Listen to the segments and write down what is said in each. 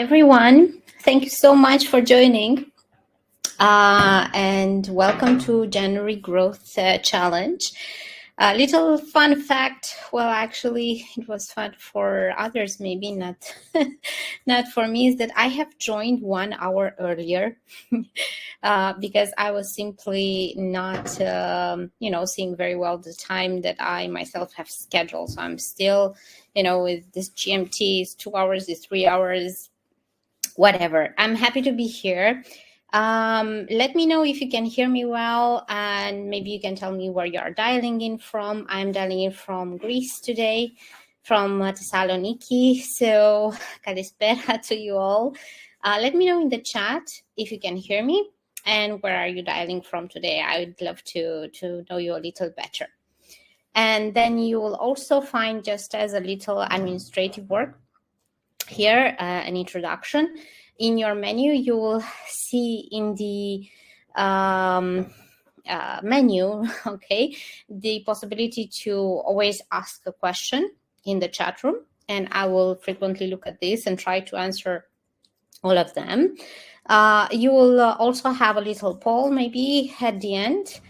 everyone. Thank you so much for joining. And welcome to January Growth Challenge. A little fun fact. Well, actually, it was fun for others, maybe not, not for me. Is that I have joined 1 hour earlier because I was simply not, seeing very well the time that I myself have scheduled. So I'm still, with this GMT, it's 2 hours, it's 3 hours, whatever. I'm happy to be here. Let me know if you can hear me well, and maybe you can tell me where you are dialing in from. I'm dialing in from Greece today, from Thessaloniki. So, kalispera to you all. Let me know in the chat if you can hear me and where are you dialing from today. I would love to know you a little better. And then you will also find, just as a little administrative work here, an introduction. In your menu, you will see in the menu, okay, the possibility to always ask a question in the chat room. And I will frequently look at this and try to answer all of them. You will also have a little poll maybe at the end.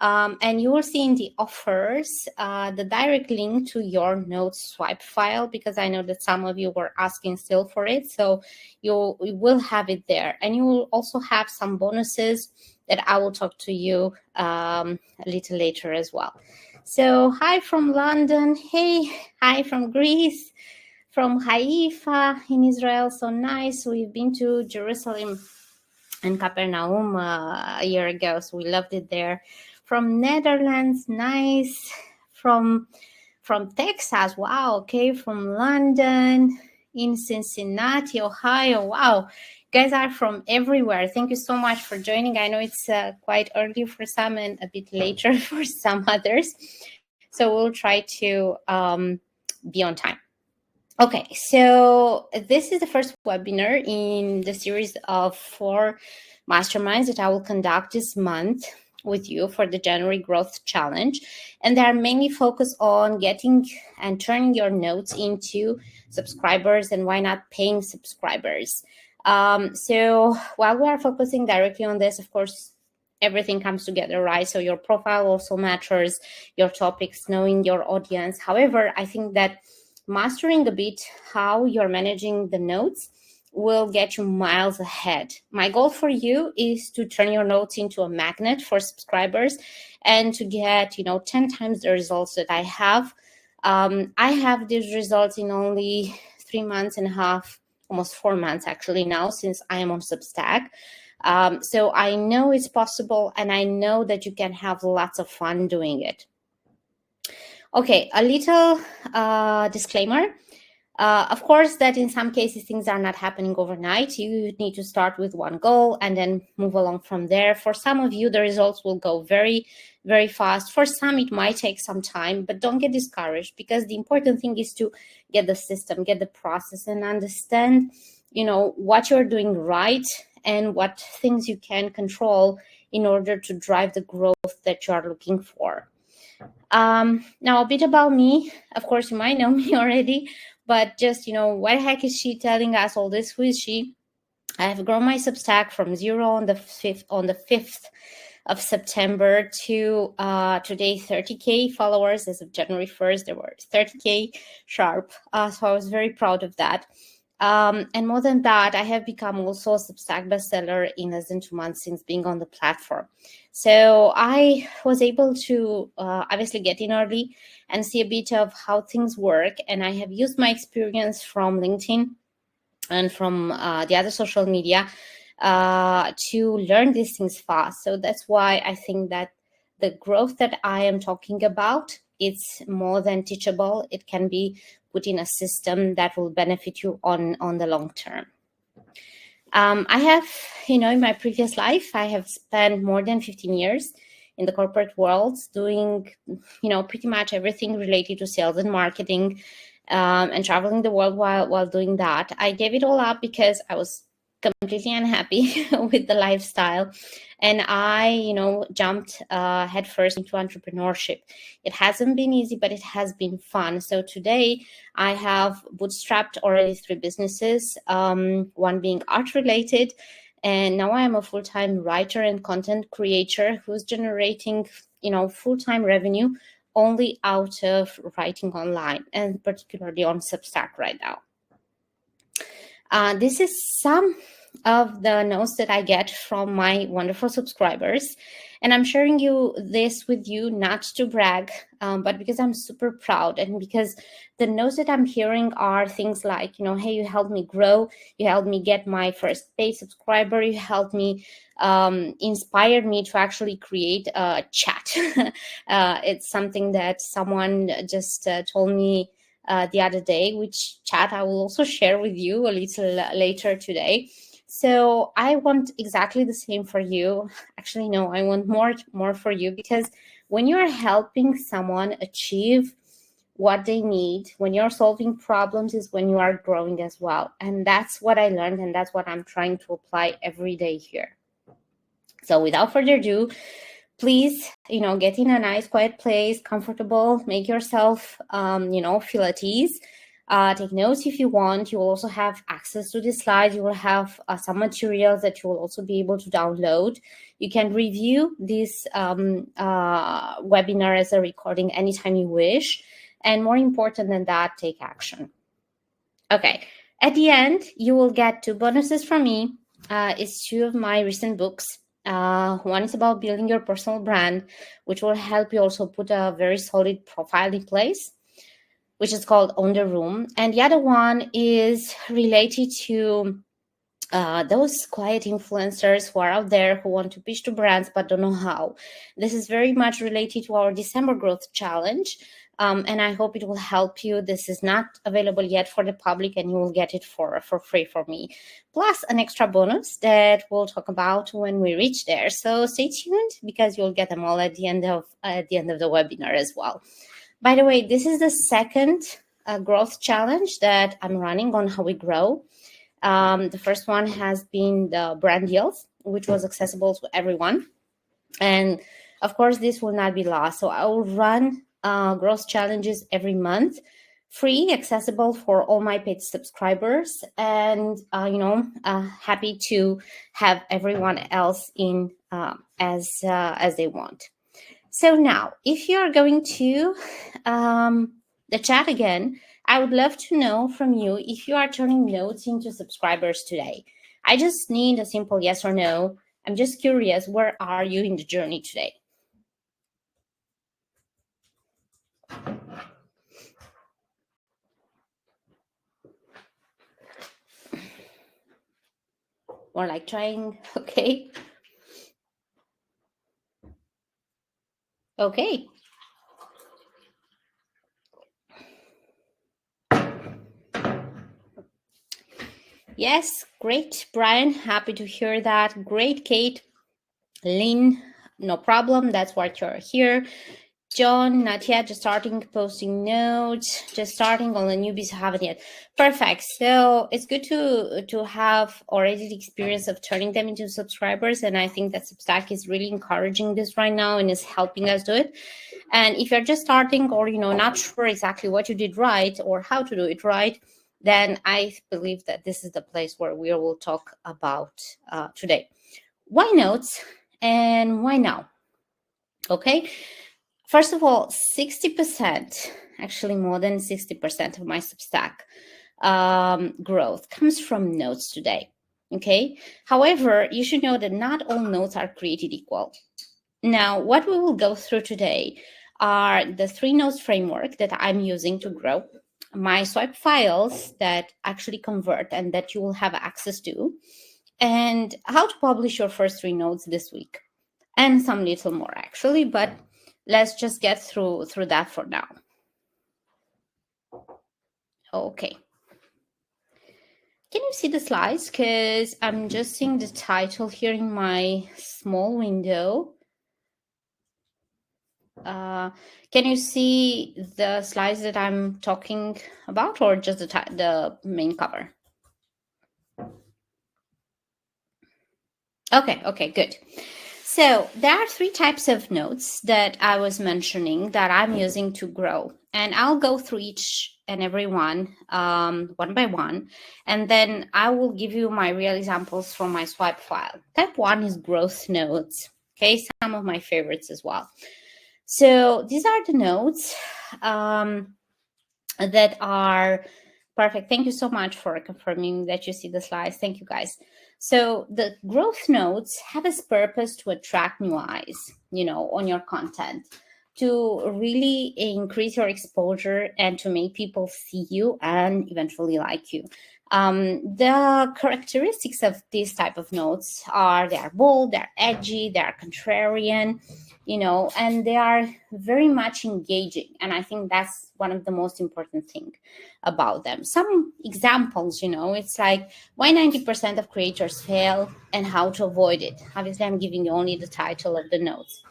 And you will see in the offers the direct link to your notes swipe file, because I know that some of you were asking still for it. So you will have it there. And you will also have some bonuses that I will talk to you a little later as well. So hi from London. Hey, hi from Greece. From Haifa in Israel, so nice. We've been to Jerusalem and Capernaum a year ago, so we loved it there. From Netherlands, nice. From Texas, wow, okay. From London, in Cincinnati, Ohio, wow. You guys are from everywhere. Thank you so much for joining. I know it's quite early for some and a bit later for some others. So we'll try to be on time. Okay, so this is the first webinar in the series of 4 masterminds that I will conduct this month with you for the January Growth Challenge. And they are mainly focused on getting and turning your notes into subscribers, and why not paying subscribers. So while we are focusing directly on this, of course, everything comes together, right? So your profile also matters, your topics, knowing your audience. However, I think that mastering a bit how you're managing the notes will get you miles ahead. My goal for you is to turn your notes into a magnet for subscribers and to get, 10 times the results that I have. I have these results in only 3 months and a half, almost 4 months actually now, since I am on Substack. So I know it's possible, and I know that you can have lots of fun doing it. Okay, a little disclaimer. Of course, that in some cases, things are not happening overnight. You need to start with one goal and then move along from there. For some of you, the results will go very, very fast. For some, it might take some time, but don't get discouraged, because the important thing is to get the system, get the process, and understand, what you're doing right and what things you can control in order to drive the growth that you are looking for. Now, a bit about me. Of course, you might know me already, but just, why the heck is she telling us all this? Who is she? I have grown my Substack from 0 on the 5th of September to today 30K followers. As of January 1st, there were 30K sharp. So I was very proud of that. And more than that, I have become also a Substack bestseller in less than 2 months since being on the platform. So I was able to obviously get in early and see a bit of how things work. And I have used my experience from LinkedIn and from the other social media to learn these things fast. So that's why I think that the growth that I am talking about, it's more than teachable. It can be put in a system that will benefit you on the long term. I have, in my previous life, I have spent more than 15 years in the corporate world doing, pretty much everything related to sales and marketing, and traveling the world while doing that. I gave it all up because I was completely unhappy with the lifestyle, and I jumped headfirst into entrepreneurship. It hasn't been easy, but it has been fun. So today I have bootstrapped already 3 businesses, one being art related, and now I am a full-time writer and content creator who's generating full-time revenue only out of writing online, and particularly on Substack right now. This is some of the notes that I get from my wonderful subscribers. And I'm sharing this with you not to brag, but because I'm super proud, and because the notes that I'm hearing are things like, hey, you helped me grow, you helped me get my first paid subscriber, you helped me, inspired me to actually create a chat. It's something that someone just told me the other day, which chat I will also share with you a little later today. So I want exactly the same for you. Actually, no, I want more for you, because when you're helping someone achieve what they need, when you're solving problems, is when you are growing as well. And that's what I learned, and that's what I'm trying to apply every day here. So without further ado, please, get in a nice, quiet place, comfortable, make yourself, feel at ease. Take notes if you want. You will also have access to the slides. You will have some materials that you will also be able to download. You can review this webinar as a recording anytime you wish. And more important than that, take action. Okay. At the end, you will get 2 bonuses from me. It's 2 of my recent books. One is about building your personal brand, which will help you also put a very solid profile in place, which is called Own the Room. And the other one is related to those quiet influencers who are out there who want to pitch to brands but don't know how. This is very much related to our December Growth Challenge. And I hope it will help you. This is not available yet for the public, and you will get it for free from me, plus an extra bonus that we'll talk about when we reach there. So stay tuned, because you'll get them all at the end of the webinar as well. By the way, this is the second growth challenge that I'm running on How We Grow. The first one has been the brand deals, which was accessible to everyone. And of course, this will not be lost. So I will run growth challenges every month, free, accessible for all my paid subscribers, and happy to have everyone else in as they want. So now, if you are going to the chat again, I would love to know from you if you are turning notes into subscribers today. I just need a simple yes or no. I'm just curious, where are you in the journey today? Or like trying, okay. Okay. Yes, great, Brian. Happy to hear that. Great, Kate. Lynn, no problem. That's why you're here. John, not yet, just starting posting notes, just starting. All the newbies who haven't yet. Perfect. So it's good to have already the experience of turning them into subscribers. And I think that Substack is really encouraging this right now and is helping us do it. And if you're just starting, or not sure exactly what you did right or how to do it right, then I believe that this is the place where we will talk about today. Why notes and why now? Okay. First of all, 60%, actually more than 60% of my Substack growth comes from notes today. Okay. However, you should know that not all notes are created equal. Now, what we will go through today are the 3 notes framework that I'm using to grow, my swipe files that actually convert and that you will have access to, and how to publish your first 3 notes this week, and some little more actually, but let's just get through that for now. Okay. Can you see the slides? Because I'm just seeing the title here in my small window. Can you see the slides that I'm talking about, or just the main cover? Okay, good. So there are 3 types of notes that I was mentioning that I'm using to grow. And I'll go through each and every one by one. And then I will give you my real examples from my swipe file. Type 1 is growth notes. Okay, some of my favorites as well. So these are the notes that are perfect. Thank you so much for confirming that you see the slides. Thank you, guys. So the growth notes have its purpose to attract new eyes, on your content, to really increase your exposure and to make people see you and eventually like you. The characteristics of these type of notes are they are bold, they're edgy, they're contrarian, and they are very much engaging. And I think that's one of the most important things about them. Some examples, it's like why 90% of creators fail and how to avoid it. Obviously, I'm giving you only the title of the notes.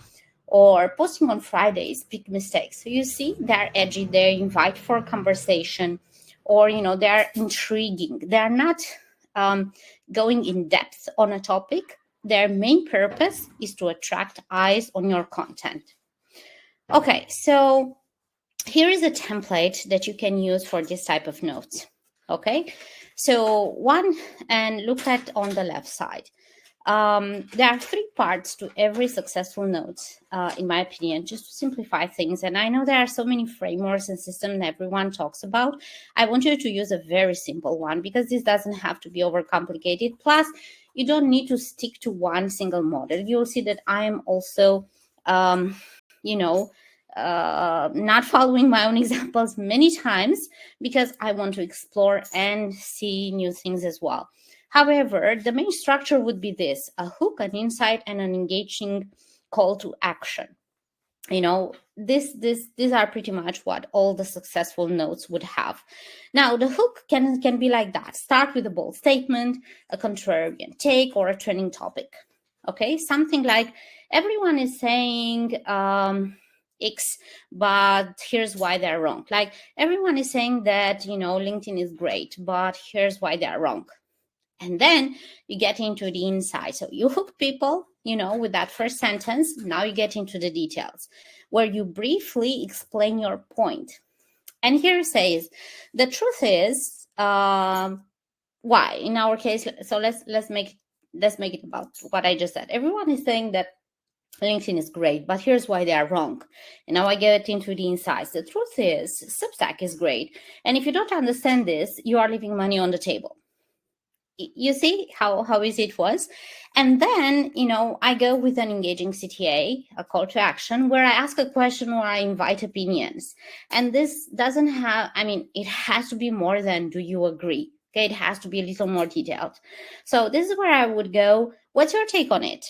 Or posting on Fridays, big mistakes. So you see, they're edgy, they invite for a conversation, or, they're intriguing. They're not going in depth on a topic. Their main purpose is to attract eyes on your content. Okay, so here is a template that you can use for this type of notes. Okay, so one, and look at on the left side. There are 3 parts to every successful note, in my opinion, just to simplify things. And I know there are so many frameworks and systems that everyone talks about. I want you to use a very simple one because this doesn't have to be overcomplicated. Plus, you don't need to stick to one single model. You'll see that I am also, not following my own examples many times because I want to explore and see new things as well. However, the main structure would be this: a hook, an insight, and an engaging call to action. These are pretty much what all the successful notes would have. Now, the hook can be like that. Start with a bold statement, a contrarian take, or a trending topic. Okay, something like everyone is saying X, but here's why they're wrong. Like everyone is saying that, LinkedIn is great, but here's why they're wrong. And then you get into the inside. So you hook people, with that first sentence. Now you get into the details where you briefly explain your point. And here it says, the truth is, why? In our case, so let's make it about what I just said. Everyone is saying that LinkedIn is great, but here's why they are wrong. And now I get into the insights. The truth is, Substack is great. And if you don't understand this, you are leaving money on the table. You see how easy it was? And then, I go with an engaging CTA, a call to action, where I ask a question or I invite opinions. And this doesn't have, it has to be more than, do you agree? Okay, it has to be a little more detailed. So this is where I would go, what's your take on it?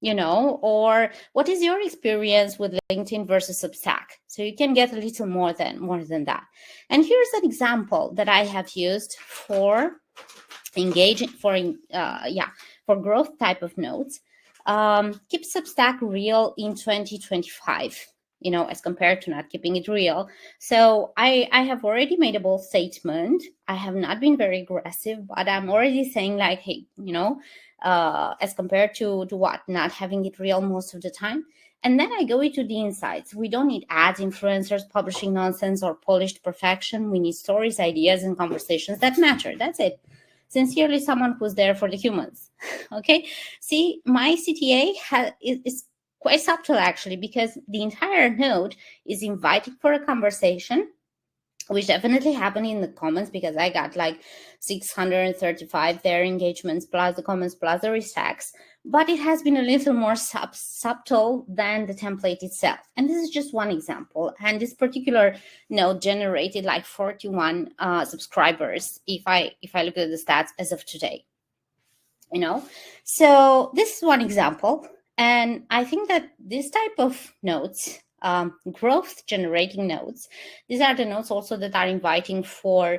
Or what is your experience with LinkedIn versus Substack? So you can get a little more than that. And here's an example that I have used for engaging for growth type of notes. Keep Substack real in 2025, as compared to not keeping it real. So I have already made a bold statement. I have not been very aggressive, but I'm already saying like, hey, as compared to what, not having it real most of the time. And then I go into the insights. We don't need ads, influencers, publishing nonsense, or polished perfection. We need stories, ideas, and conversations that matter. That's it. Sincerely, someone who's there for the humans. Okay. See, my CTA is quite subtle actually, because the entire note is inviting for a conversation, which definitely happened in the comments because I got like 635 their engagements plus the comments plus the restacks. But it has been a little more subtle than the template itself. And this is just one example. And this particular note generated like 41 subscribers if I look at the stats as of today. So this is one example. And I think that this type of notes, growth generating notes, these are the notes also that are inviting for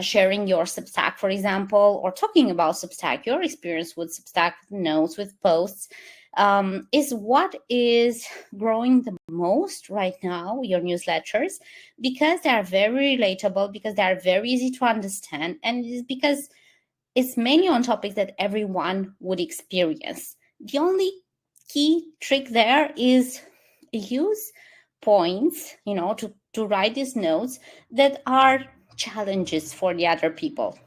sharing your Substack, for example, or talking about Substack, your experience with Substack, notes, with posts, is what is growing the most right now, your newsletters, because they are very relatable, because they are very easy to understand, and it is because it's mainly on topics that everyone would experience. The only key trick there is use points, to write these notes that are challenges for the other people.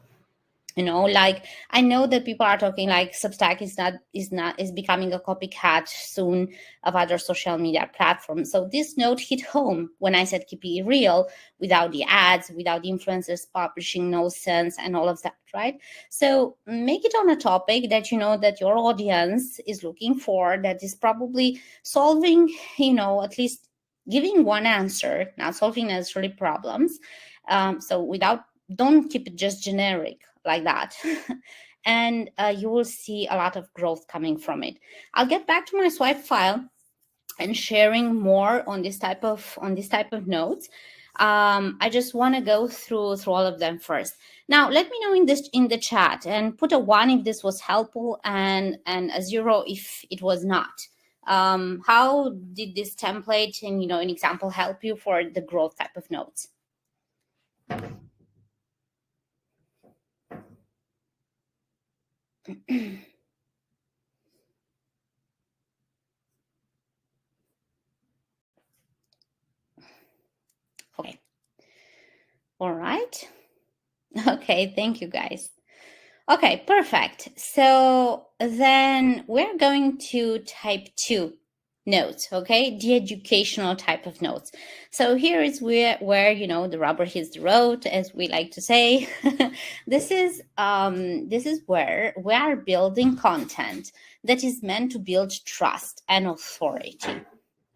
Like, I know that people are talking like Substack is becoming a copycat soon of other social media platforms. So this note hit home when I said keep it real, without the ads, without influencers publishing nonsense and all of that, right? So make it on a topic that that your audience is looking for, that is probably solving, at least giving one answer, not solving necessarily problems. So don't keep it just generic like that. And you will see a lot of growth coming from it. I'll get back to my swipe file and sharing more on this type of notes. I just want to go through all of them first. Now, let me know in the chat, and put a 1 if this was helpful, and a 0 if it was not. How did this template and an example help you for the growth type of notes? Okay. All right. Okay, thank you guys. Okay, perfect. So then we're going to type 2 notes, okay? The educational type of notes. So here is where the rubber hits the road, as we like to say. This is where we are building content that is meant to build trust and authority.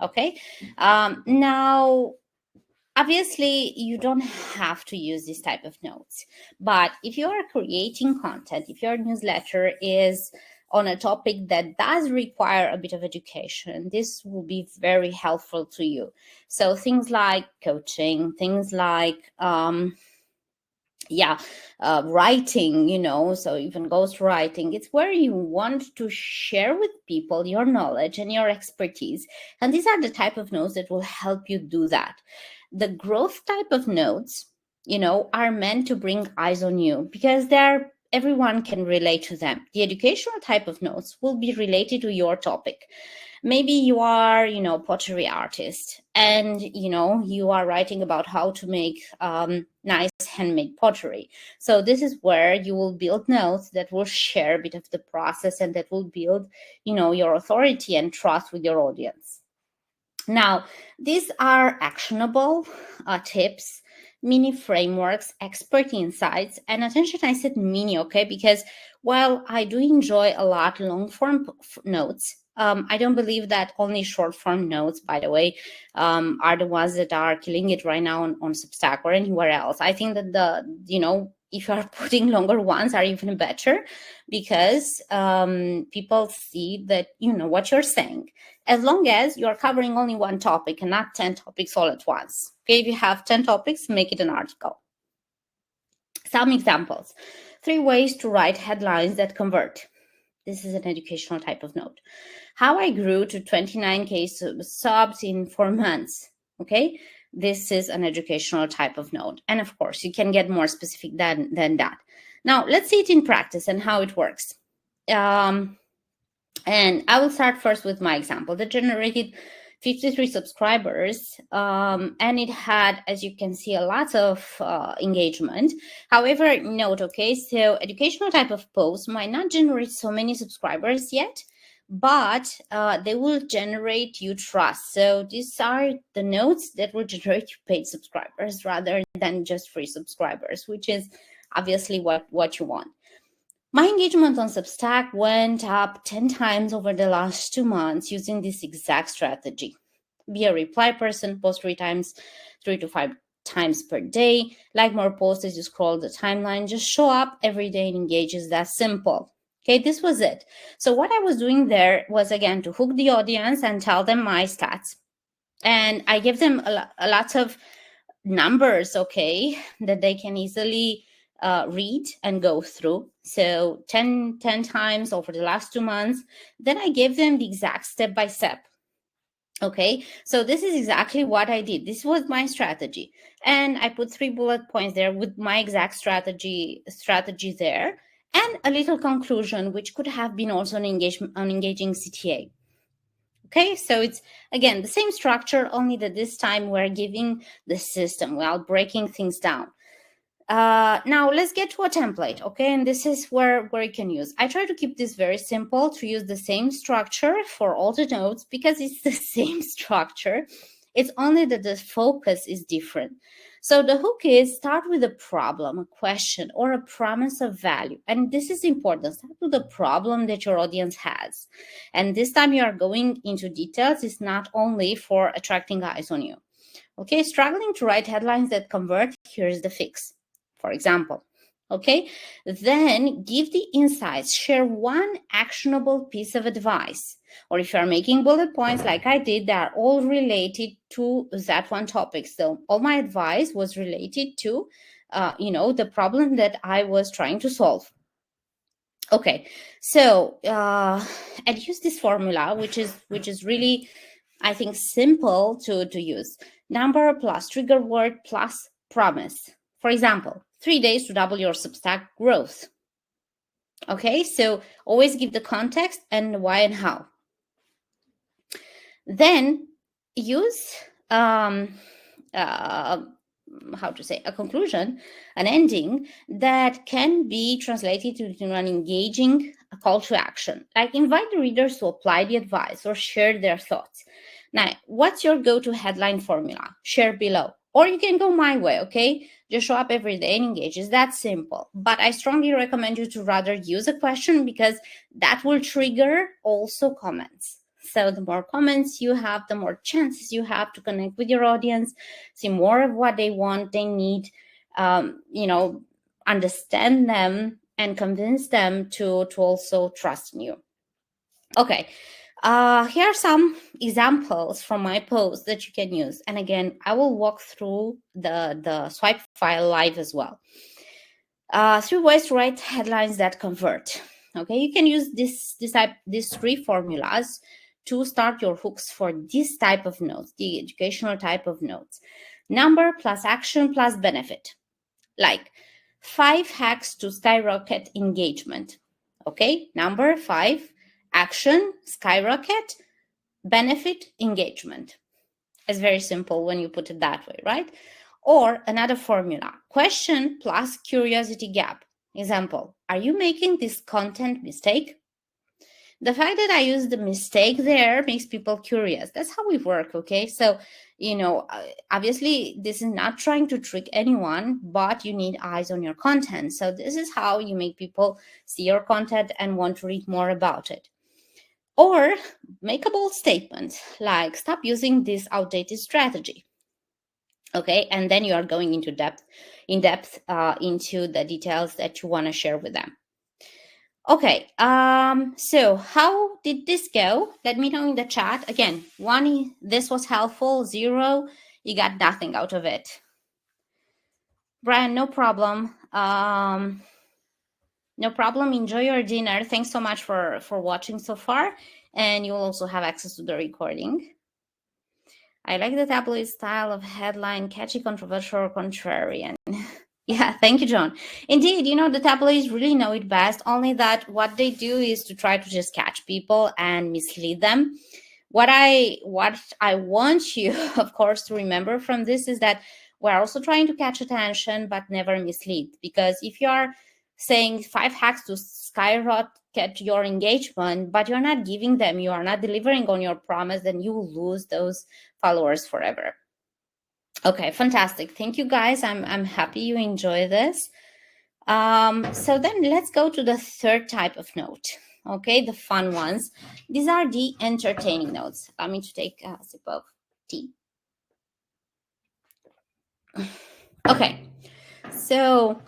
Okay. Now, obviously, you don't have to use this type of notes, but if you are creating content, if your newsletter is on a topic that does require a bit of education, this will be very helpful to you. So things like coaching, things like writing, so even ghostwriting, it's where you want to share with people your knowledge and your expertise. And these are the type of notes that will help you do that. The growth type of notes, are meant to bring eyes on you, because everyone can relate to them. The educational type of notes will be related to your topic. Maybe you are, pottery artist, and, you are writing about how to make nice handmade pottery. So this is where you will build notes that will share a bit of the process, and that will build, your authority and trust with your audience. Now, these are actionable tips, mini frameworks, expert insights, and attention, I said mini, okay, because while I do enjoy a lot long form notes, I don't believe that only short form notes, by the way, are the ones that are killing it right now on Substack or anywhere else. I think that if you are putting longer ones, are even better, because people see that what you're saying, as long as you're covering only one topic and not 10 topics all at once. Okay, if you have 10 topics, make it an article. Some examples: 3 ways to write headlines that convert. This is an educational type of note. How I grew to 29K subs in 4 months. Okay, this is an educational type of note. And of course, you can get more specific than that. Now, let's see it in practice and how it works. And I will start first with my example that generated 53 subscribers, and it had, as you can see, a lot of engagement. However, note, okay, so educational type of posts might not generate so many subscribers yet, but they will generate you trust. So these are the notes that will generate you paid subscribers rather than just free subscribers, which is obviously what you want. My engagement on Substack went up 10 times over the last 2 months using this exact strategy. Be a reply person, post 3 to 5 times per day, like more posts as you scroll the timeline, just show up every day and engage. Is that simple. Okay, this was it. So what I was doing there was, again, to hook the audience and tell them my stats. And I give them a lot of numbers, okay, that they can easily read and go through. So 10 times over the last 2 months. Then I gave them the exact step-by-step. Okay, so this is exactly what I did. This was my strategy. And I put 3 bullet points there with my exact strategy there. and a little conclusion, which could have been also an engaging CTA. Okay, so it's, again, the same structure, only that this time we're giving the system while breaking things down. Now let's get to a template, okay? And this is where you can use. I try to keep this very simple, to use the same structure for all the notes, because it's the same structure. It's only that the focus is different. So the hook is start with a problem, a question, or a promise of value. And this is important. Start with the problem that your audience has. And this time you are going into details. It's not only for attracting eyes on you. Okay, struggling to write headlines that convert, here's the fix, for example. Okay, then give the insights, share one actionable piece of advice. Or if you're making bullet points like I did, they're all related to that one topic. So all my advice was related to, the problem that I was trying to solve. Okay, so and use this formula, which is really, I think, simple to use. Number plus trigger word plus promise. For example, 3 days to double your Substack growth. Okay, so always give the context and why and how. Then use a conclusion, an ending that can be translated into an engaging call to action. Like invite the readers to apply the advice or share their thoughts. Now, what's your go-to headline formula? Share below. Or you can go my way, okay? Just show up every day and engage. It's that simple. But I strongly recommend you to rather use a question, because that will trigger also comments. So the more comments you have, the more chances you have to connect with your audience, see more of what they want, they need, understand them and convince them to also trust in you. Okay, here are some examples from my posts that you can use. And again, I will walk through the swipe file live as well. 3 ways to write headlines that convert. Okay, you can use these 3 formulas to start your hooks for this type of notes, the educational type of notes. Number plus action plus benefit. Like 5 hacks to skyrocket engagement. Okay, number 5, action, skyrocket, benefit, engagement. It's very simple when you put it that way, right? Or another formula, question plus curiosity gap. Example, are you making this content mistake? The fact that I use the mistake there makes people curious. That's how we work, okay? So, obviously, this is not trying to trick anyone, but you need eyes on your content. So this is how you make people see your content and want to read more about it. Or make a bold statement, like stop using this outdated strategy. Okay, and then you are going into depth into the details that you want to share with them. Okay, so how did this go? Let me know in the chat. Again, 1, this was helpful. 0, you got nothing out of it. Brian, no problem. No problem. Enjoy your dinner. Thanks so much for watching so far. And you'll also have access to the recording. I like the tabloid style of headline, catchy, controversial, or contrarian. Yeah, thank you, John. Indeed, the tabloids really know it best, only that what they do is to try to just catch people and mislead them. What I want you, of course, to remember from this is that we're also trying to catch attention, but never mislead. Because if you are saying 5 hacks to skyrocket your engagement, but you're not giving them, you are not delivering on your promise, then you will lose those followers forever. Okay, fantastic. Thank you, guys. I'm happy you enjoy this. So then let's go to the 3rd type of note. Okay, the fun ones. These are the entertaining notes. Allow me to take a sip of tea. Okay, so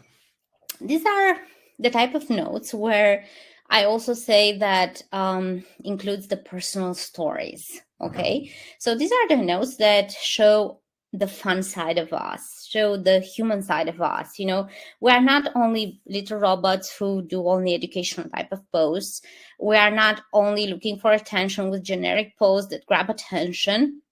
these are the type of notes where I also say that includes the personal stories. Okay, so these are the notes that show the fun side of us, show the human side of us. We are not only little robots who do only educational type of posts. We are not only looking for attention with generic posts that grab attention.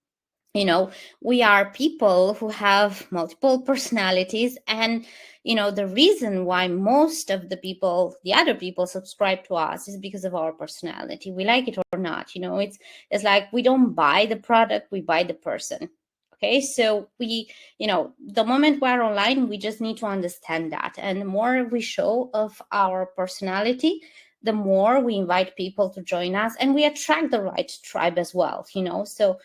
we are people who have multiple personalities, and the reason why most of the other people subscribe to us is because of our personality. We like it or not, it's like we don't buy the product, we buy the person. Okay, so we, the moment we're online, we just need to understand that, and the more we show of our personality, the more we invite people to join us, and we attract the right tribe as well. So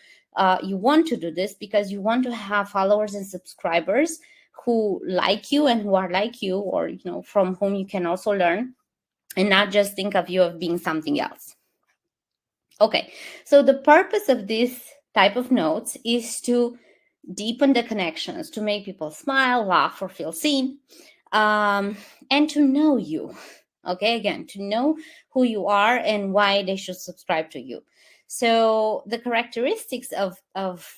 you want to do this because you want to have followers and subscribers who like you and who are like you, or from whom you can also learn, and not just think of you of being something else. Okay, so the purpose of this type of notes is to deepen the connections, to make people smile, laugh, or feel seen, and to know you. Okay, again, to know who you are and why they should subscribe to you. So the characteristics of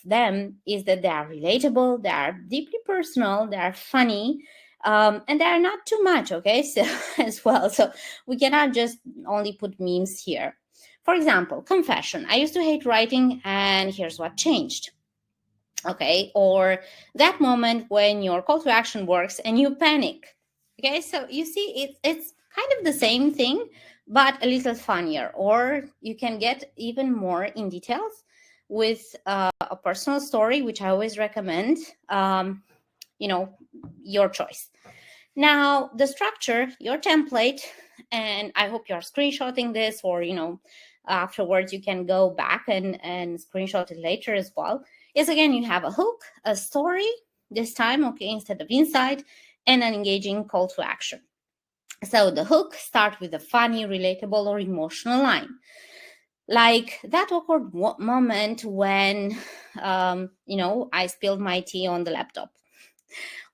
them is that they are relatable, they are deeply personal, they are funny, and they are not too much. Okay, so as well, so we cannot just only put memes here. For example, confession: I used to hate writing, and here's what changed. Okay, or that moment when your call to action works and you panic. Okay, so you see, it's kind of the same thing, but a little funnier, or you can get even more in details with a personal story, which I always recommend. Your choice. Now, the structure, your template, and I hope you're screenshotting this, or afterwards you can go back and screenshot it later as well, is again, you have a hook, a story this time, okay, instead of insight, and an engaging call to action. So the hook starts with a funny, relatable, or emotional line, like that awkward moment when I spilled my tea on the laptop,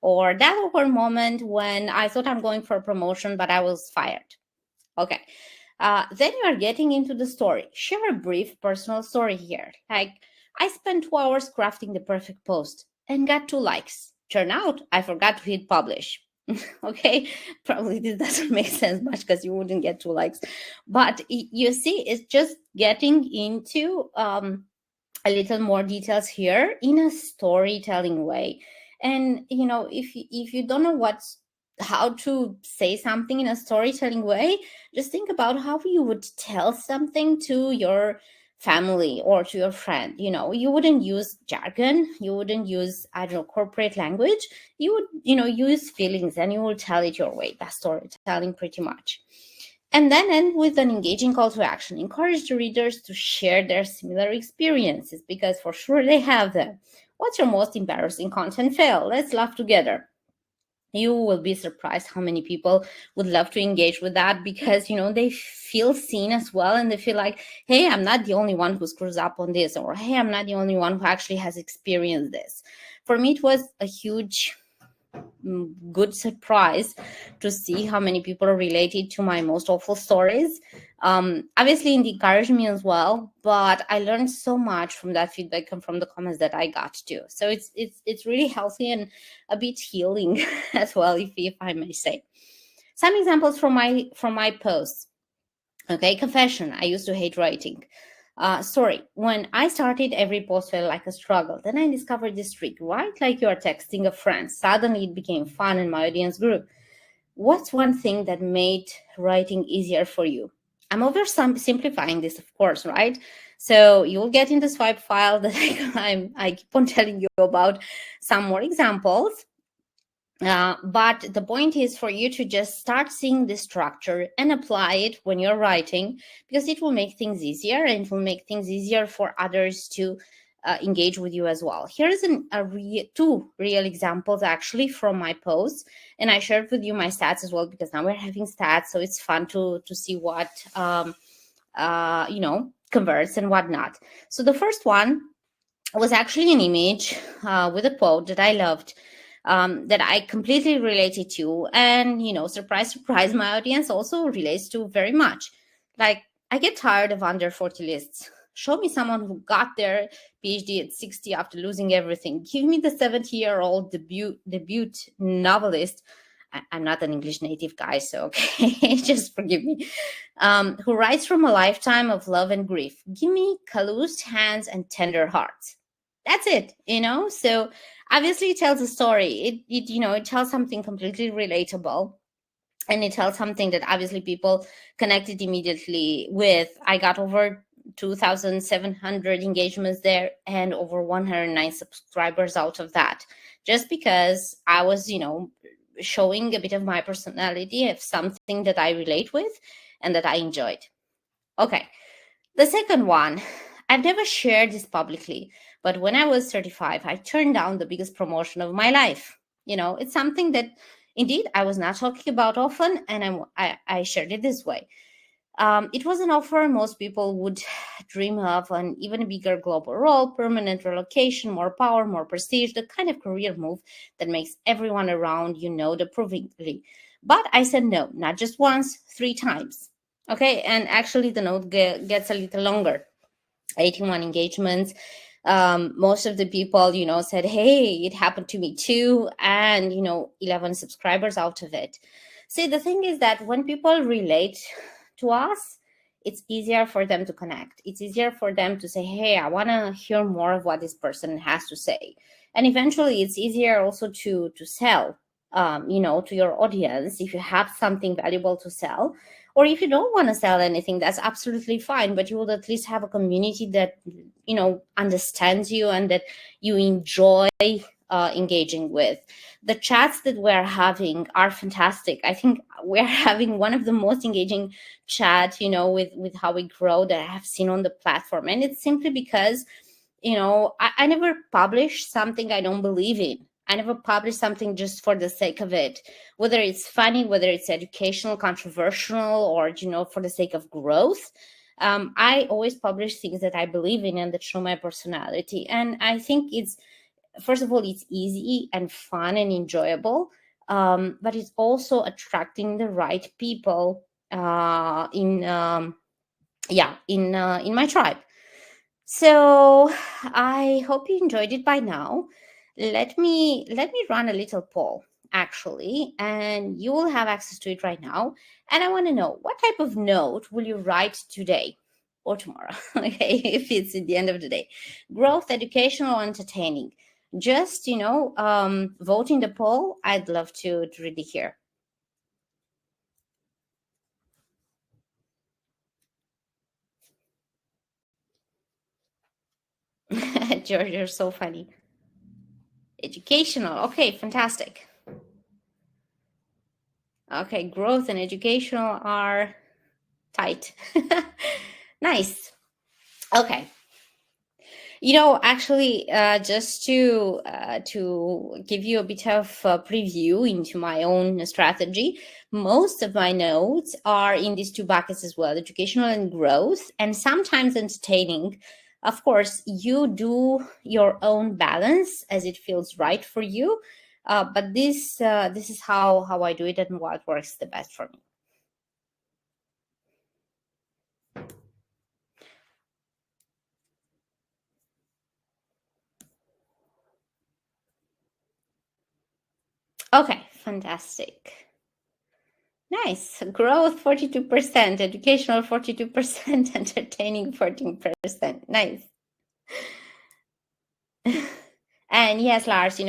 or that awkward moment when I thought I'm going for a promotion but I was fired. Okay, then you are getting into the story. Share a brief personal story here, like, I spent 2 hours crafting the perfect post and got 2 likes. Turn out I forgot to hit publish. Okay, probably this doesn't make sense much because you wouldn't get 2 likes, but you see, it's just getting into a little more details here in a storytelling way. And if you don't know how to say something in a storytelling way, just think about how you would tell something to your family or to your friend. You wouldn't use jargon, you wouldn't use, I don't know, corporate language. You would use feelings, and you will tell it your way. That's storytelling pretty much. And then end with an engaging call to action. Encourage the readers to share their similar experiences, because for sure they have them. What's your most embarrassing content fail? Let's laugh together. You will be surprised how many people would love to engage with that, because they feel seen as well, and they feel like, hey, I'm not the only one who screws up on this, or hey, I'm not the only one who actually has experienced this. For me, it was a huge good surprise to see how many people are related to my most awful stories. Obviously it encouraged me as well, but I learned so much from that feedback and from the comments that I got too. So it's really healthy and a bit healing as well, if I may say. Some examples from my posts. Okay, confession: I used to hate writing. Story: when I started, every post felt like a struggle. Then I discovered this trick: write like you are texting a friend. Suddenly it became fun and my audience grew. What's one thing that made writing easier for you? I'm simplifying this, of course, right? So you'll get in the swipe file that I keep on telling you about some more examples. But the point is for you to just start seeing the structure and apply it when you're writing, because it will make things easier, and it will make things easier for others to engage with you as well. Here's two real examples actually from my posts, and I shared with you my stats as well, because now we're having stats, so it's fun to see what converts and whatnot. So the first one was actually an image with a quote that I loved, that I completely related to. And, surprise, surprise, my audience also relates to very much. Like, I get tired of under 40 lists. Show me someone who got their PhD at 60 after losing everything. Give me the 70-year-old debut novelist. I'm not an English native guy, so okay, just forgive me. Who writes from a lifetime of love and grief. Give me calloused hands and tender hearts. That's it, So obviously it tells a story. It tells something completely relatable, and it tells something that obviously people connected immediately with. I got over 2,700 engagements there and over 109 subscribers out of that, just because I was, showing a bit of my personality, of something that I relate with and that I enjoyed. Okay. The second one, I've never shared this publicly, but when I was 35, I turned down the biggest promotion of my life. It's something that indeed I was not talking about often, and I shared it this way. It was an offer most people would dream of, an even bigger global role, permanent relocation, more power, more prestige, the kind of career move that makes everyone around you know the approvingly. But I said no, not just once, 3 times. Okay, and actually the note gets a little longer. 81 engagements. Most of the people, said, hey, it happened to me too. And, 11 subscribers out of it. See, the thing is that when people relate to us, it's easier for them to connect. It's easier for them to say, hey, I want to hear more of what this person has to say. And eventually it's easier also to sell, to your audience. If you have something valuable to sell, or if you don't want to sell anything, that's absolutely fine, but you will at least have a community that understands you and that you enjoy engaging with. The chats that we're having are fantastic. I think we're having one of the most engaging chats, with how we grow, that I have seen on the platform. And it's simply because I never publish something I don't believe in. I never publish something just for the sake of it, whether it's funny, whether it's educational, controversial, or, for the sake of growth. I always publish things that I believe in and that show my personality. And I think first of all, it's easy and fun and enjoyable, but it's also attracting the right people in my tribe. So I hope you enjoyed it by now. Let me run a little poll, actually, and you will have access to it right now. And I want to know, what type of note will you write today or tomorrow? Okay, if it's at the end of the day. Growth, educational, or entertaining. Just vote in the poll. I'd love to really hear. George, you're so funny. Educational. Okay, fantastic. Okay, growth and educational are tight. Nice. Okay. Actually, just to give you a bit of a preview into my own strategy, most of my notes are in these two buckets as well: educational and growth, and sometimes entertaining. Of course, you do your own balance as it feels right for you, but this is how I do it and what works the best for me. Okay, fantastic. Nice. Growth 42%, educational 42%, entertaining 14%. Nice. And yes, Lars,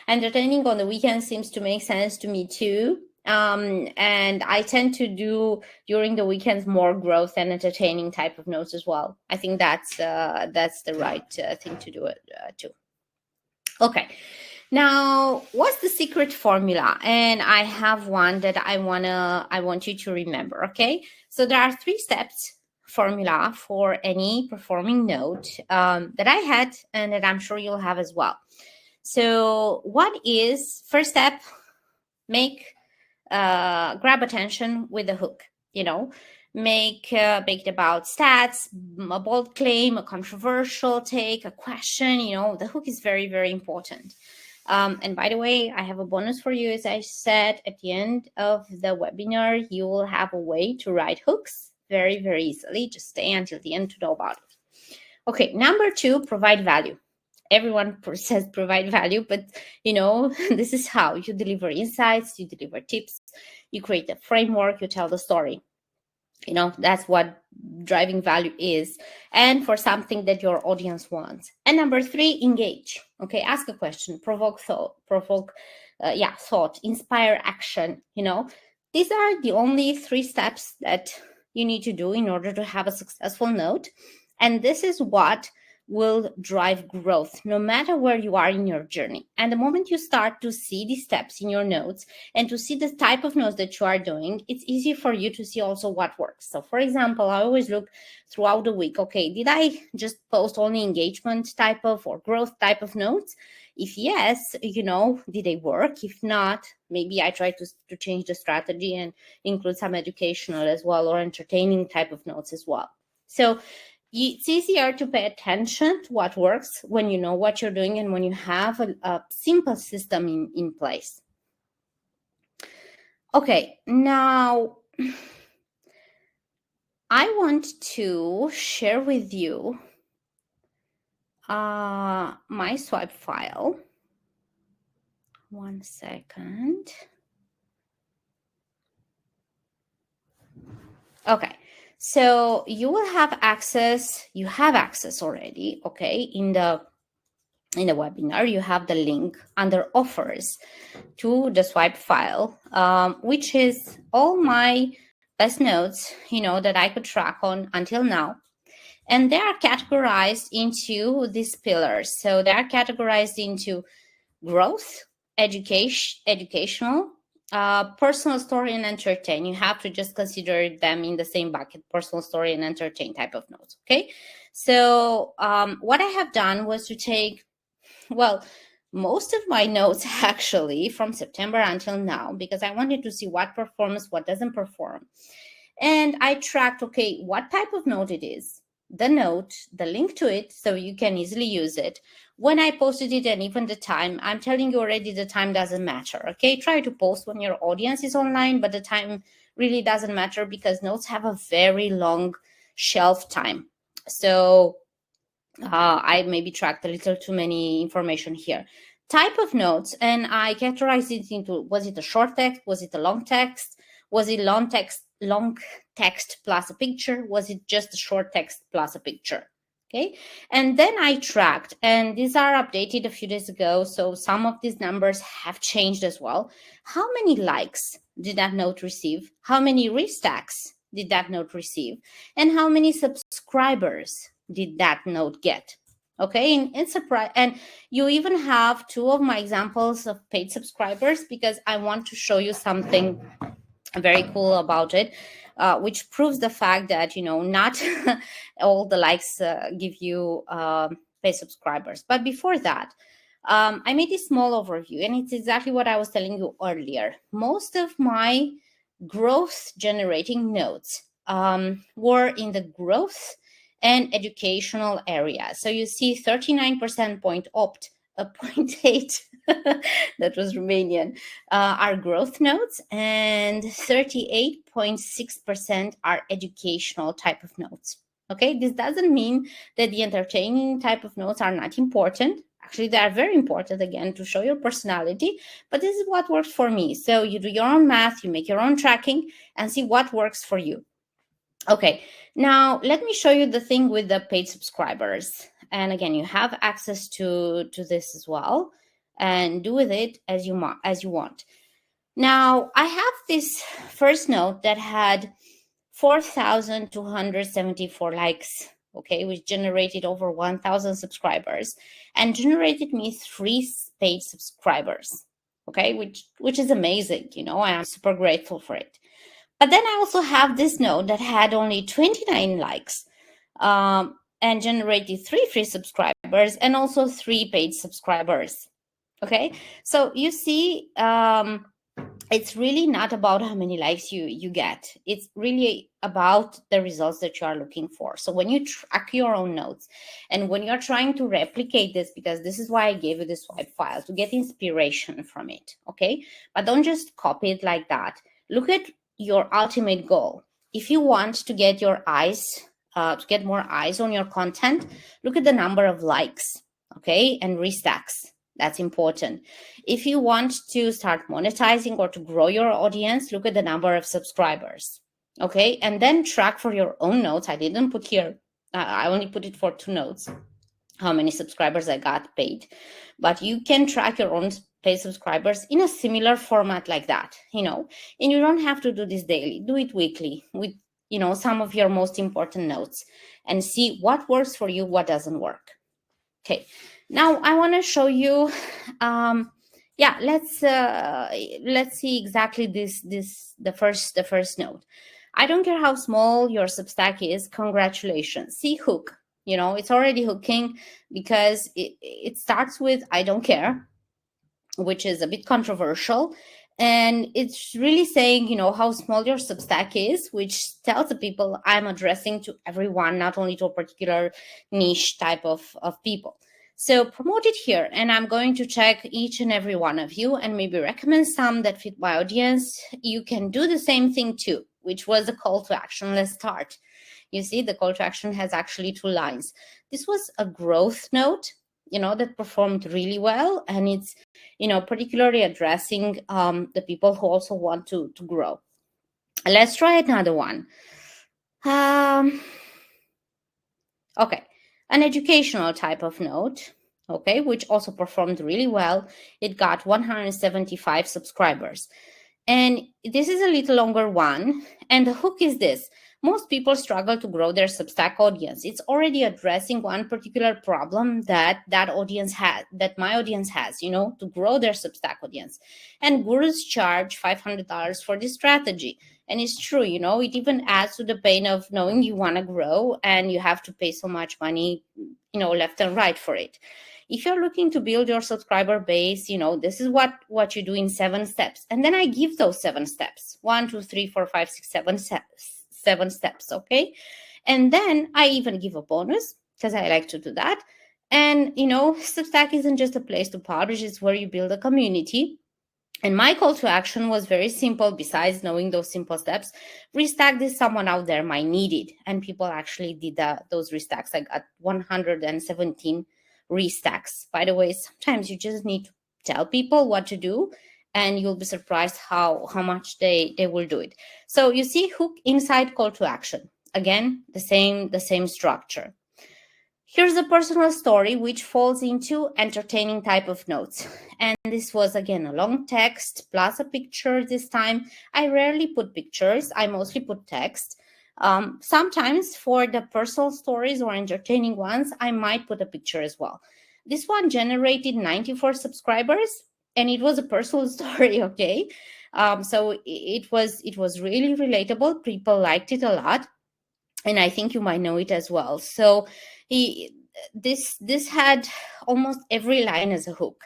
entertaining on the weekend seems to make sense to me too. And I tend to do during the weekends more growth and entertaining type of notes as well. I think that's the right thing to do it too. Okay. Now, what's the secret formula? And I have one that I want you to remember, okay? So there are 3 steps formula for any performing note that I had and that I'm sure you'll have as well. So what is first step? Grab attention with a hook, make it about stats, a bold claim, a controversial take, a question. The hook is very, very important. And by the way, I have a bonus for you. As I said, at the end of the webinar, you will have a way to write hooks very, very easily. Just stay until the end to know about it. Okay, number 2, provide value. Everyone says provide value, but this is how you deliver insights, you deliver tips, you create a framework, you tell the story. That's what driving value is, and for something that your audience wants. And number 3, engage. Okay, ask a question, provoke thought, inspire action. These are the only 3 steps that you need to do in order to have a successful note, and this is what will drive growth no matter where you are in your journey. And the moment you start to see these steps in your notes and to see the type of notes that you are doing, it's easy for you to see also what works. So for example, I always look throughout the week, okay, did I just post only engagement type of or growth type of notes? If yes, did they work? If not, maybe I try to change the strategy and include some educational as well, or entertaining type of notes as well. So it's easier to pay attention to what works when you know what you're doing and when you have a simple system in place. Okay, now I want to share with you my swipe file. 1 second. Okay, so you will have access, you have access already, okay, in the webinar. You have the link under offers to the swipe file, which is all my best notes, that I could track on until now. And they are categorized into these pillars. So they are categorized into growth, educational, personal story, and entertain. You have to just consider them in the same bucket, personal story and entertain type of notes. Okay. So what I have done was to take, most of my notes actually from September until now, because I wanted to see what performs, what doesn't perform. And I tracked, okay, what type of note it is, the note, the link to it, so you can easily use it, when I posted it, and even the time. I'm telling you already, the time doesn't matter. Okay, try to post when your audience is online, but the time really doesn't matter because notes have a very long shelf time. So I maybe tracked a little too many information here. Type of notes, and I categorized it into, was it a short text? Was it a long text? Was it long text plus a picture? Was it just a short text plus a picture? Okay, and then I tracked, and these are updated a few days ago, so some of these numbers have changed as well. How many likes did that note receive? How many restacks did that note receive? And how many subscribers did that note get? Okay, and you even have 2 of my examples of paid subscribers, because I want to show you something very cool about it, which proves the fact that not all the likes give you paid subscribers. But before that, I made a small overview, and it's exactly what I was telling you earlier. Most of my growth generating notes were in the growth and educational area. So you see 39% point opt, a 0.8 that was Romanian, are growth notes, and 38.6% are educational type of notes. Okay, this doesn't mean that the entertaining type of notes are not important. Actually, they are very important, again, to show your personality, but this is what works for me. So you do your own math, you make your own tracking, and see what works for you. Okay, now let me show you the thing with the paid subscribers. And again, you have access to this as well, and do with it as you want. Now, I have this first note that had 4,274 likes, okay, which generated over 1,000 subscribers and generated me 3 paid subscribers, okay, which is amazing. I am super grateful for it. But then I also have this note that had only 29 likes and generated 3 free subscribers and also 3 paid subscribers. Okay, so you see, it's really not about how many likes you get. It's really about the results that you are looking for. So when you track your own notes and when you're trying to replicate this, because this is why I gave you this swipe file, to get inspiration from it, okay? But don't just copy it like that. Look at your ultimate goal. If you want to get your eyes, to get more eyes on your content, look at the number of likes, okay? And restacks. That's important. If you want to start monetizing or to grow your audience, look at the number of subscribers. Okay, and then track for your own notes. I didn't put here, I only put it for 2 notes, how many subscribers I got paid. But you can track your own paid subscribers in a similar format like that, and you don't have to do this daily. Do it weekly with, some of your most important notes, and see what works for you, what doesn't work. Okay, now I want to show you, let's see exactly the first note. I don't care how small your Substack is. Congratulations. See, hook. It's already hooking because it starts with I don't care, which is a bit controversial. And it's really saying, how small your Substack is, which tells the people I'm addressing to everyone, not only to a particular niche type of people. So promote it here, and I'm going to check each and every one of you and maybe recommend some that fit my audience. You can do the same thing too, which was a call to action. Let's start. You see, the call to action has actually 2 lines. This was a growth note, that performed really well. And it's, particularly addressing the people who also want to grow. Let's try another one. Okay, an educational type of note, okay, which also performed really well. It got 175 subscribers. And this is a little longer one. And the hook is this. Most people struggle to grow their Substack audience. It's already addressing one particular problem that audience has, that my audience has, to grow their Substack audience. And gurus charge $500 for this strategy. And it's true, it even adds to the pain of knowing you want to grow and you have to pay so much money, left and right for it. If you're looking to build your subscriber base, this is what you do in 7 steps. And then I give those 7 steps, 1, 2, 3, 4, 5, 6, 7 steps, 7 steps. Okay. And then I even give a bonus because I like to do that. And, Substack isn't just a place to publish. It's where you build a community. And my call to action was very simple. Besides knowing those simple steps, restack this someone out there might need it. And people actually did those restacks. I got 117 restacks. By the way, sometimes you just need to tell people what to do and you'll be surprised how much they will do it. So you see, hook inside call to action. Again, the same structure. Here's a personal story which falls into entertaining type of notes. And this was, again, a long text plus a picture this time. I rarely put pictures. I mostly put text. Sometimes for the personal stories or entertaining ones, I might put a picture as well. This one generated 94 subscribers, and it was a personal story, okay? So it was really relatable. People liked it a lot. And I think you might know it as well. So this had almost every line as a hook,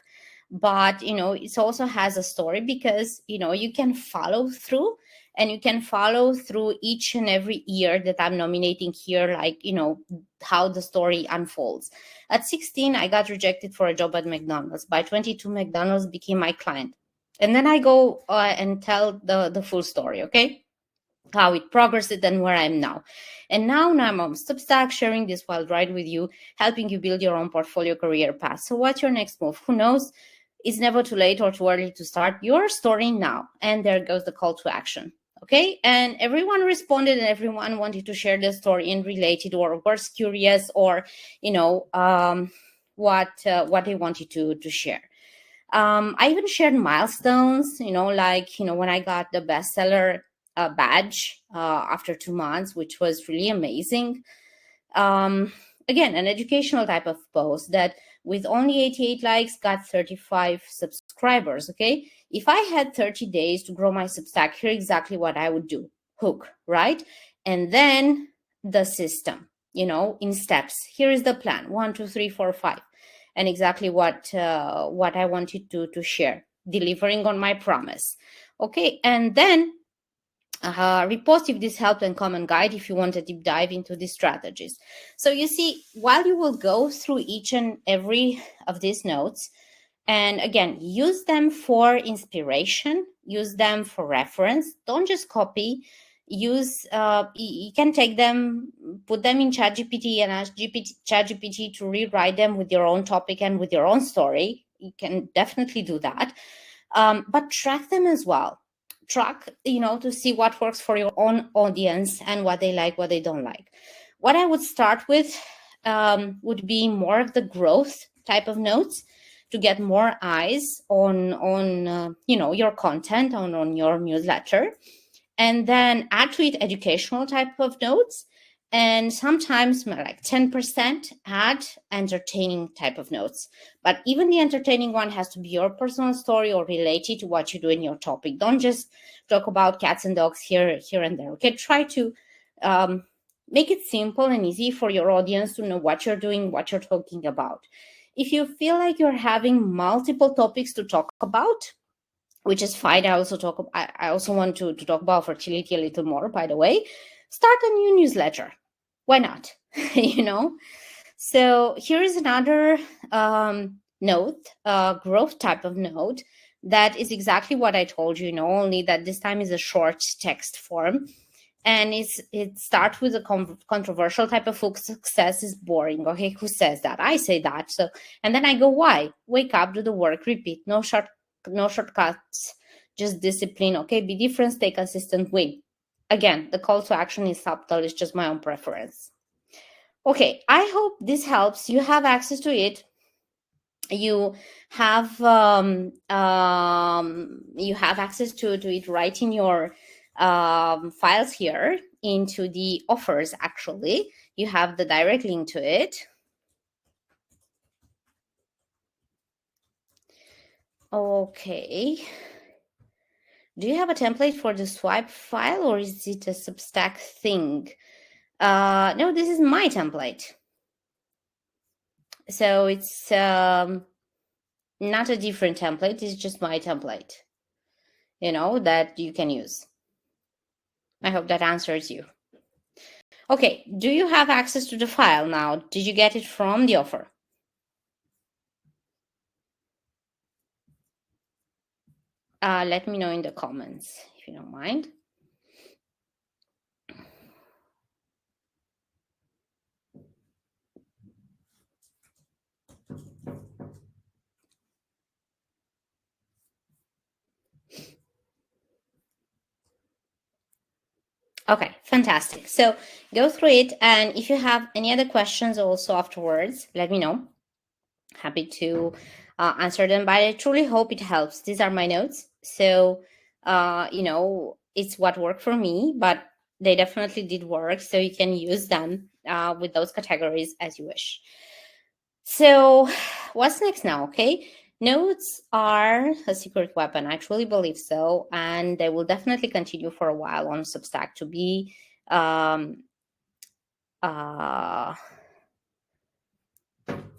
but it also has a story because you can follow through, and you can follow through each and every year that I'm nominating here, like how the story unfolds. At 16, I got rejected for a job at McDonald's. By 22, McDonald's became my client, and then I go and tell the full story. Okay, how it progressed and where I'm now. And now I'm on Substack, sharing this wild ride with you, helping you build your own portfolio career path. So what's your next move? Who knows? It's never too late or too early to start your story now. And there goes the call to action. Okay, and everyone responded, and everyone wanted to share their story and related, or was curious, or what they wanted to share. I even shared milestones, when I got the bestseller badge after 2 months, which was really amazing. Again, an educational type of post that with only 88 likes got 35 subscribers. Okay, if I had 30 days to grow my Substack, here exactly what I would do. Hook, right? And then the system, in steps. Here is the plan: 1, 2, 3, 4, 5. And exactly what I wanted to share, delivering on my promise. Okay, and then repost if this helped, and comment guide if you want a deep dive into these strategies. So you see, while you will go through each and every of these notes, and again, use them for inspiration, use them for reference, don't just copy. Use you can take them, put them in ChatGPT, and ask ChatGPT to rewrite them with your own topic and with your own story. You can definitely do that, but track them as well. track, to see what works for your own audience and what they like, what they don't like. What I would start with would be more of the growth type of notes to get more eyes on your content, on your newsletter, and then add to it educational type of notes. And sometimes like 10% add entertaining type of notes. But even the entertaining one has to be your personal story or related to what you do in your topic. Don't just talk about cats and dogs here and there. Okay, try to make it simple and easy for your audience to know what you're doing, what you're talking about. If you feel like you're having multiple topics to talk about, which is fine. I also want to talk about fertility a little more, by the way. Start a new newsletter. Why not? So here is another note, growth type of note that is exactly what I told you, only that this time is a short text form. And it starts with a controversial type of hook. Success is boring. Okay, who says that? I say that. So, and then I go, why? Wake up, do the work, repeat. No shortcuts, just discipline. Okay, be different, stay consistent, win. Again, the call to action is subtle. It's just my own preference. Okay, I hope this helps. You have access to it. You have access to it right in your files here into the offers. Actually, you have the direct link to it. Okay. Do you have a template for the swipe file, or is it a Substack thing? No, this is my template. So it's not a different template. It's just my template, that you can use. I hope that answers you. Okay, do you have access to the file now? Did you get it from the offer? Let me know in the comments if you don't mind. Okay, fantastic. So go through it, and if you have any other questions also afterwards, let me know. Happy to answer them, but I truly hope it helps. These are my notes. So, it's what worked for me, but they definitely did work. So you can use them with those categories as you wish. So what's next now? Okay. Notes are a secret weapon. I truly believe so. And they will definitely continue for a while on Substack to be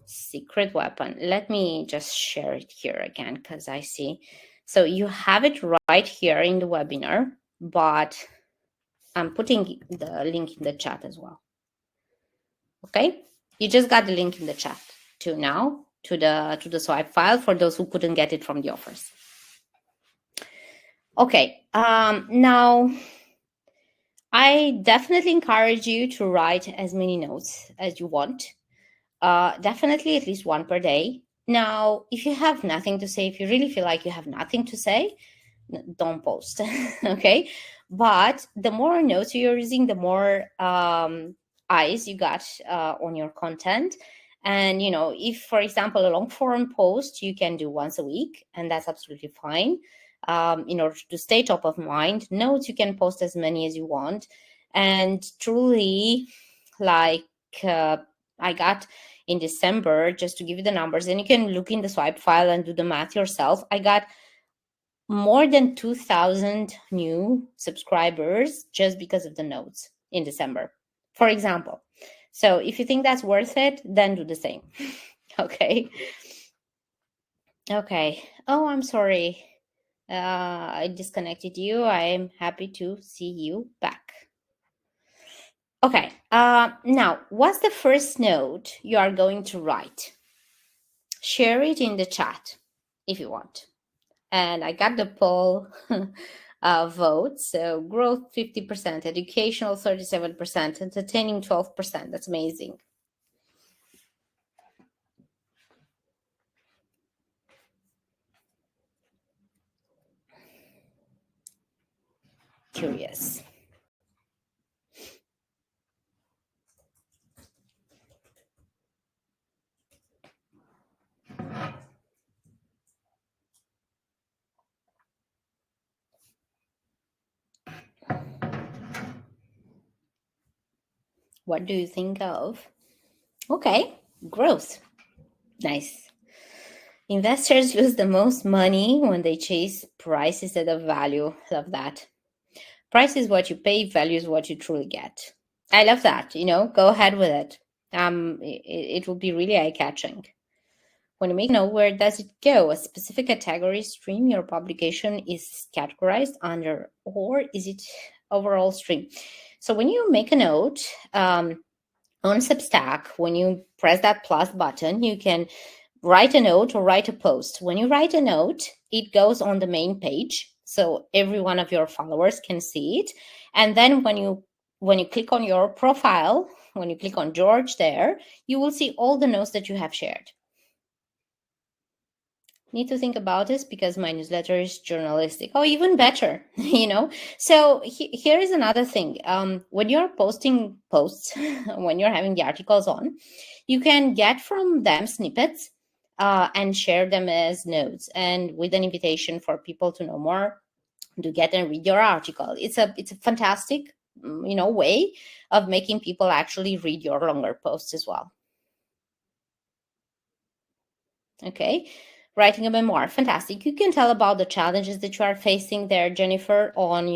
secret weapon. Let me just share it here again because I see. So you have it right here in the webinar, but I'm putting the link in the chat as well. Okay, you just got the link in the chat to the swipe file for those who couldn't get it from the offers. Okay, now I definitely encourage you to write as many notes as you want. Definitely at least one per day. Now, if you have nothing to say, if you really feel like you have nothing to say, don't post. Okay, but the more notes you're using, the more eyes you got on your content. And if, for example, a long form post you can do once a week, and that's absolutely fine. In order to stay top of mind, notes you can post as many as you want. And truly, like I got in December, just to give you the numbers, and you can look in the swipe file and do the math yourself. I got more than 2,000 new subscribers just because of the notes in December, for example. So if you think that's worth it, then do the same. Okay. Okay. Oh, I'm sorry. I disconnected you. I am happy to see you back. Okay. Now, what's the first note you are going to write? Share it in the chat if you want. And I got the poll vote. So growth 50%, educational 37%, entertaining 12%. That's amazing. curious. What do you think of? Okay, growth. Nice. Investors lose the most money when they chase price instead of value. Love that. Price is what you pay, value is what you truly get. I love that. Go ahead with it. It will be really eye-catching. When you make a note, where does it go? A specific category stream your publication is categorized under, or is it overall stream? So when you make a note on Substack, when you press that plus button, you can write a note or write a post. When you write a note, it goes on the main page, so every one of your followers can see it. And then when you click on your profile, when you click on George there, you will see all the notes that you have shared. Need to think about this because my newsletter is journalistic. Oh, even better, So here is another thing. When you're posting posts, when you're having the articles on, you can get from them snippets and share them as notes, and with an invitation for people to know more, to get and read your article. It's a fantastic, way of making people actually read your longer posts as well. Okay. Writing a memoir, fantastic. You can tell about the challenges that you are facing there, Jennifer, on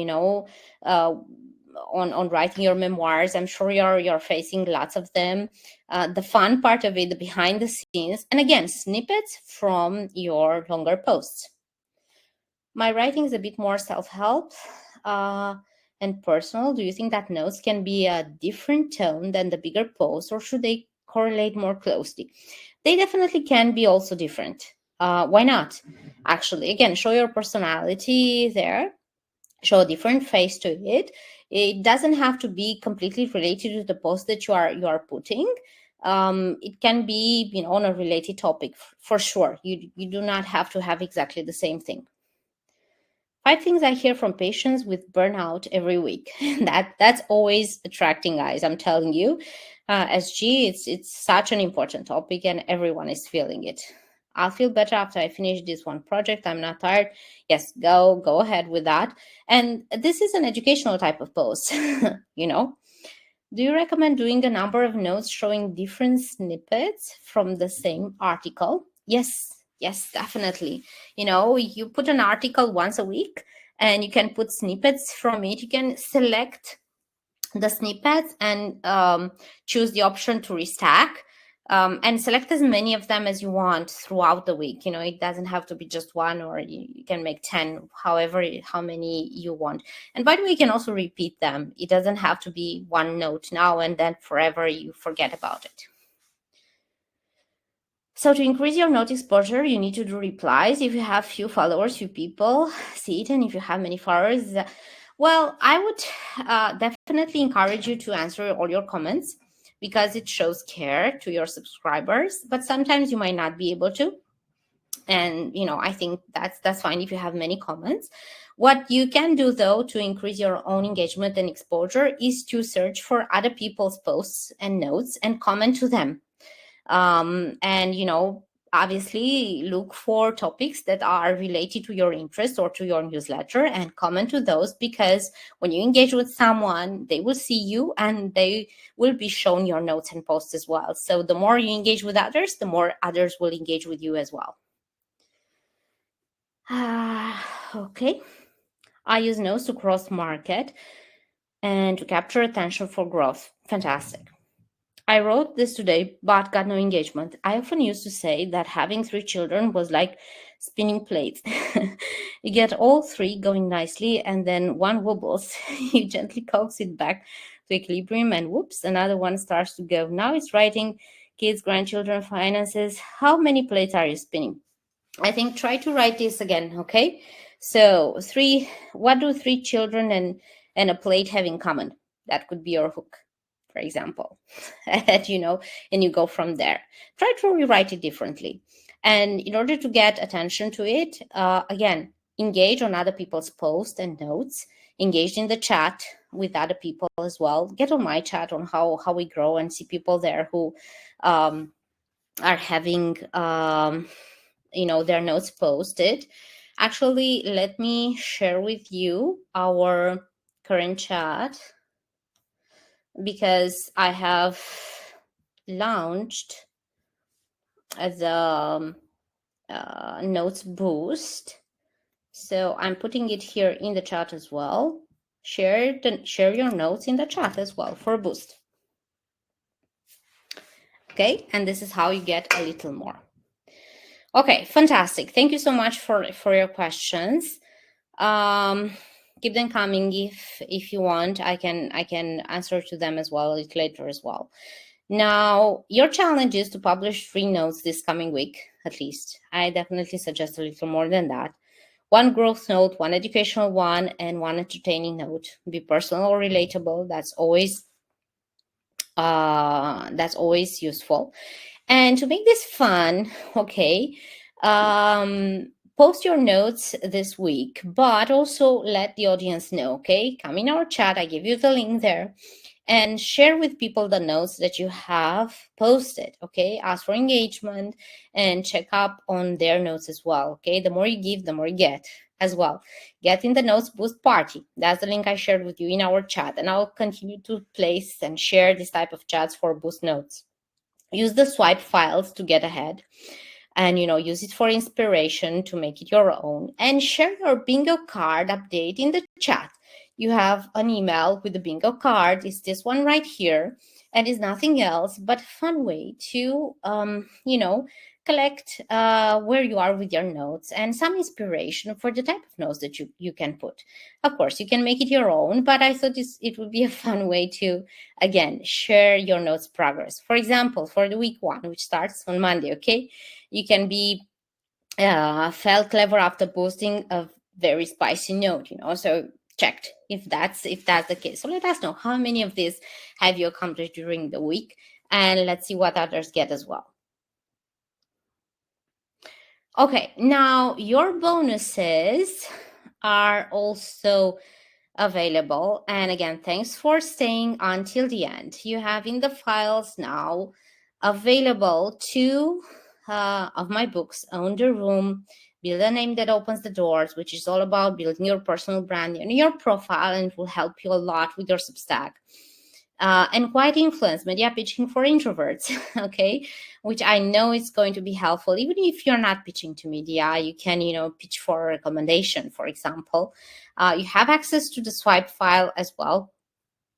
on writing your memoirs. I'm sure you're facing lots of them. The fun part of it, the behind the scenes, and again, snippets from your longer posts. My writing is a bit more self-help and personal. Do you think that notes can be a different tone than the bigger posts, or should they correlate more closely? They definitely can be also different. Why not? Actually, again, show your personality there, show a different face to it. It doesn't have to be completely related to the post that you are putting. It can be, on a related topic for sure. You do not have to have exactly the same thing. 5 things I hear from patients with burnout every week. That's always attracting eyes. I'm telling you, SG, it's such an important topic, and everyone is feeling it. I'll feel better after I finish this one project. I'm not tired. Yes, go ahead with that. And this is an educational type of post, Do you recommend doing a number of notes showing different snippets from the same article? Yes, definitely. You put an article once a week and you can put snippets from it. You can select the snippets and choose the option to restack. And select as many of them as you want throughout the week. It doesn't have to be just one, or you can make 10, how many you want. And by the way, you can also repeat them. It doesn't have to be one note now and then forever you forget about it. So to increase your note exposure, you need to do replies. If you have few followers, few people see it, and if you have many followers, well, I would definitely encourage you to answer all your comments, because it shows care to your subscribers. But sometimes you might not be able to, and I think that's fine if you have many comments. What you can do, though, to increase your own engagement and exposure is to search for other people's posts and notes and comment to them. And obviously look for topics that are related to your interest or to your newsletter and comment to those, because when you engage with someone, they will see you and they will be shown your notes and posts as well. So the more you engage with others, the more others will engage with you as well. Okay. I use notes to cross market and to capture attention for growth. Fantastic. I wrote this today, but got no engagement. I often used to say that having 3 children was like spinning plates. You get all 3 going nicely, and then one wobbles. You gently coax it back to equilibrium, and whoops, another one starts to go. Now it's writing, kids, grandchildren, finances. How many plates are you spinning? I think try to write this again, okay? So what do 3 children and a plate have in common? That could be your hook, for example. And you go from there. Try to rewrite it differently. And in order to get attention to it, again, engage on other people's posts and notes, engage in the chat with other people as well. Get on my chat on how we grow and see people there who are having their notes posted. Actually, let me share with you our current chat, because I have launched the notes boost. So I'm putting it here in the chat as well. Share your notes in the chat as well for a boost. Okay, and this is how you get a little more. Okay, fantastic. Thank you so much for your questions. Keep them coming if you want. I can answer to them as well a little later as well. Now, your challenge is to publish 3 notes this coming week, at least. I definitely suggest a little more than that. 1 growth note, 1 educational one, and 1 entertaining note. Be personal or relatable. That's always useful. And to make this fun, okay, post your notes this week, but also let the audience know, okay? Come in our chat, I give you the link there, and share with people the notes that you have posted, okay? Ask for engagement and check up on their notes as well, okay? The more you give, the more you get as well. Get in the notes boost party. That's the link I shared with you in our chat, and I'll continue to place and share this type of chats for boost notes. Use the swipe files to get ahead, and use it for inspiration to make it your own, and share your bingo card update in the chat. You have an email with the bingo card. It's this one right here, and it's nothing else but a fun way to collect where you are with your notes and some inspiration for the type of notes that you can put. Of course, you can make it your own, but I thought it would be a fun way to, again, share your notes progress. For example, for the week 1, which starts on Monday, okay, you can be felt clever after posting a very spicy note, so checked if that's the case. So let us know how many of these have you accomplished during the week, and let's see what others get as well. Okay, now your bonuses are also available. And again, thanks for staying until the end. You have in the files now available 2 of my books: Own the Room, Build a Name That Opens the Doors, which is all about building your personal brand and your profile, and it will help you a lot with your Substack. And Quiet Influence, Media Pitching for Introverts, okay, which I know is going to be helpful. Even if you're not pitching to media, you can, pitch for a recommendation, for example. You have access to the swipe file as well.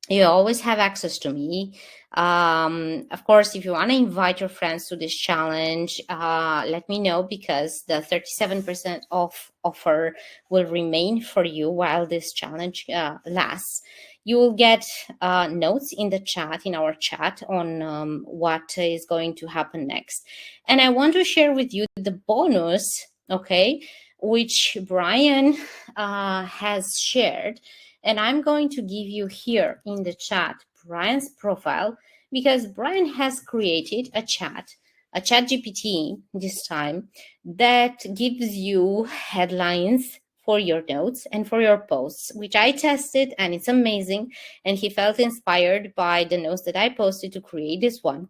You always have access to me. Of course, if you want to invite your friends to this challenge, let me know, because the 37% off offer will remain for you while this challenge lasts. You will get notes in the chat, in our chat, on what is going to happen next. And I want to share with you the bonus, okay, which Brian has shared. And I'm going to give you here in the chat Brian's profile, because Brian has created a chat GPT this time, that gives you headlines for your notes and for your posts, which I tested, and it's amazing. And he felt inspired by the notes that I posted to create this one.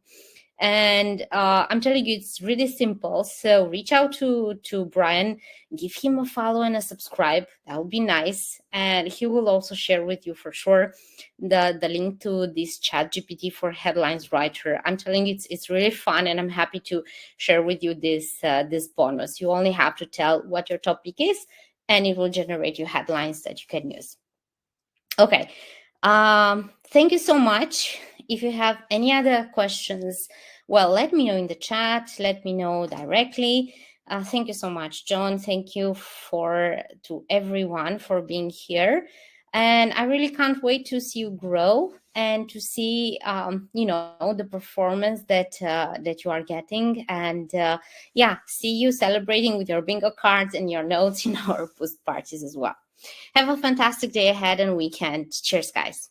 And I'm telling you, it's really simple. So reach out to Brian, give him a follow and a subscribe. That would be nice. And he will also share with you for sure the link to this chat GPT for headlines writer. I'm telling you, it's really fun, and I'm happy to share with you this bonus. You only have to tell what your topic is, and it will generate you headlines that you can use. Okay. Thank you so much. If you have any other questions, well, let me know in the chat. Let me know directly. Thank you so much, John. Thank you to everyone for being here. And I really can't wait to see you grow and to see, the performance that you are getting. And see you celebrating with your bingo cards and your notes in our boost parties as well. Have a fantastic day ahead and weekend. Cheers, guys.